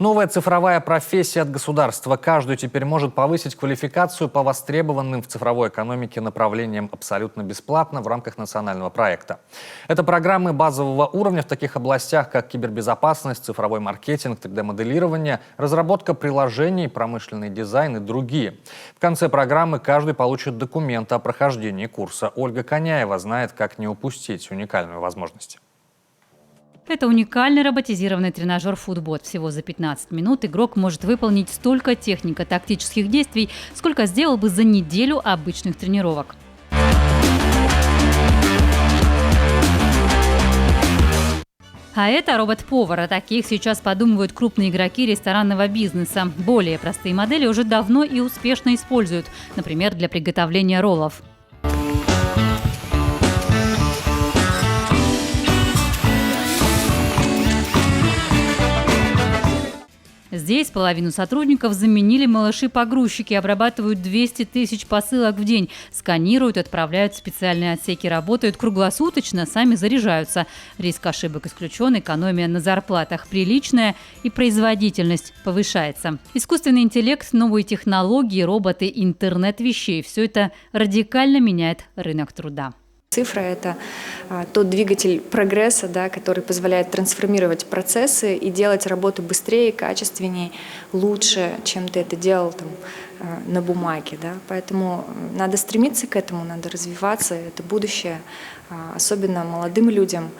Новая цифровая профессия от государства. Каждый теперь может повысить квалификацию по востребованным в цифровой экономике направлениям абсолютно бесплатно в рамках национального проекта. Это программы базового уровня в таких областях, как кибербезопасность, цифровой маркетинг, 3D-моделирование, разработка приложений, промышленный дизайн и другие. В конце программы каждый получит документ о прохождении курса. Ольга Коняева знает, как не упустить уникальную возможность. Это уникальный роботизированный тренажер «Футбот». Всего за 15 минут игрок может выполнить столько технико-тактических действий, сколько сделал бы за неделю обычных тренировок. А это робот-повар. О таких сейчас подумывают крупные игроки ресторанного бизнеса. Более простые модели уже давно и успешно используют, например, для приготовления роллов. Здесь половину сотрудников заменили малыши-погрузчики, обрабатывают 200 тысяч посылок в день, сканируют, отправляют в специальные отсеки, работают круглосуточно, сами заряжаются. Риск ошибок исключен, экономия на зарплатах приличная и производительность повышается. Искусственный интеллект, новые технологии, роботы, интернет вещей – все это радикально меняет рынок труда. Цифра – это тот двигатель прогресса, да, который позволяет трансформировать процессы и делать работу быстрее, качественнее, лучше, чем ты это делал там, на бумаге. Да. Поэтому надо стремиться к этому, надо развиваться. Это будущее, особенно молодым людям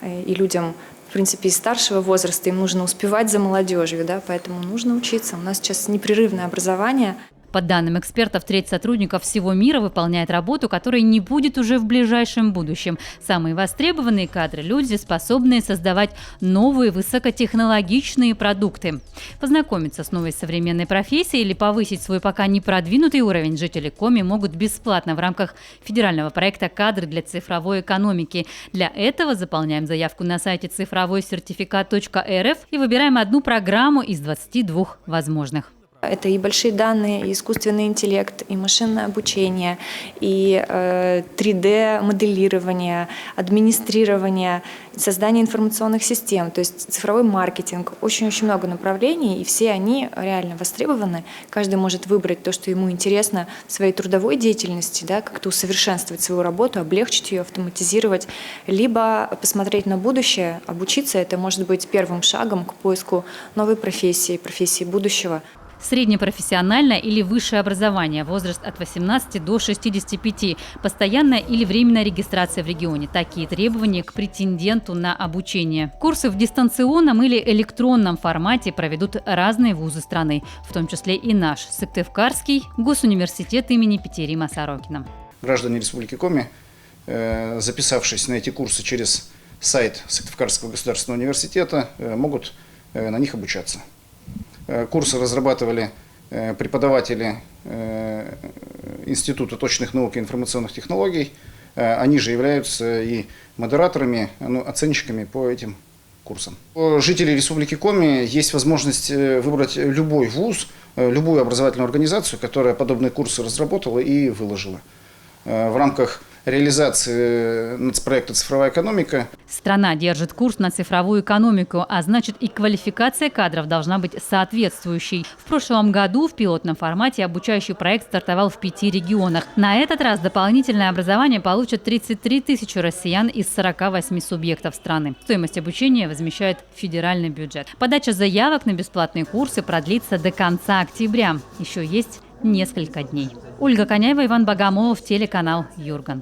и людям, в принципе, из старшего возраста. Им нужно успевать за молодежью, да, поэтому нужно учиться. У нас сейчас непрерывное образование. По данным экспертов, треть сотрудников всего мира выполняет работу, которой не будет уже в ближайшем будущем. Самые востребованные кадры – люди, способные создавать новые высокотехнологичные продукты. Познакомиться с новой современной профессией или повысить свой пока не продвинутый уровень жители Коми могут бесплатно в рамках федерального проекта «Кадры для цифровой экономики». Для этого заполняем заявку на сайте цифровойсертификат.рф и выбираем одну программу из 22 возможных. Это и большие данные, и искусственный интеллект, и машинное обучение, и 3D-моделирование, администрирование, создание информационных систем, то есть цифровой маркетинг. Очень-очень много направлений, и все они реально востребованы. Каждый может выбрать то, что ему интересно в своей трудовой деятельности, да, как-то усовершенствовать свою работу, облегчить ее, автоматизировать, либо посмотреть на будущее, обучиться. Это может быть первым шагом к поиску новой профессии будущего. Среднепрофессиональное или высшее образование, возраст от 18 до 65, постоянная или временная регистрация в регионе. Такие требования к претенденту на обучение. Курсы в дистанционном или электронном формате проведут разные вузы страны, в том числе и наш, Сыктывкарский госуниверситет имени Петерима Сорокина. Граждане Республики Коми, записавшись на эти курсы через сайт Сыктывкарского государственного университета, могут на них обучаться. Курсы разрабатывали преподаватели Института точных наук и информационных технологий. Они же являются и модераторами, оценщиками по этим курсам. У жителей Республики Коми есть возможность выбрать любой вуз, любую образовательную организацию, которая подобные курсы разработала и выложила. В рамках реализации нацпроекта «Цифровая экономика». Страна держит курс на цифровую экономику, а значит и квалификация кадров должна быть соответствующей. В прошлом году в пилотном формате обучающий проект стартовал в 5 регионах. На этот раз дополнительное образование получат 33 тысячи россиян из 48 субъектов страны. Стоимость обучения возмещает федеральный бюджет. Подача заявок на бесплатные курсы продлится до конца октября. Еще есть несколько дней. Ольга Коняева, Иван Богомолов, телеканал Юрган.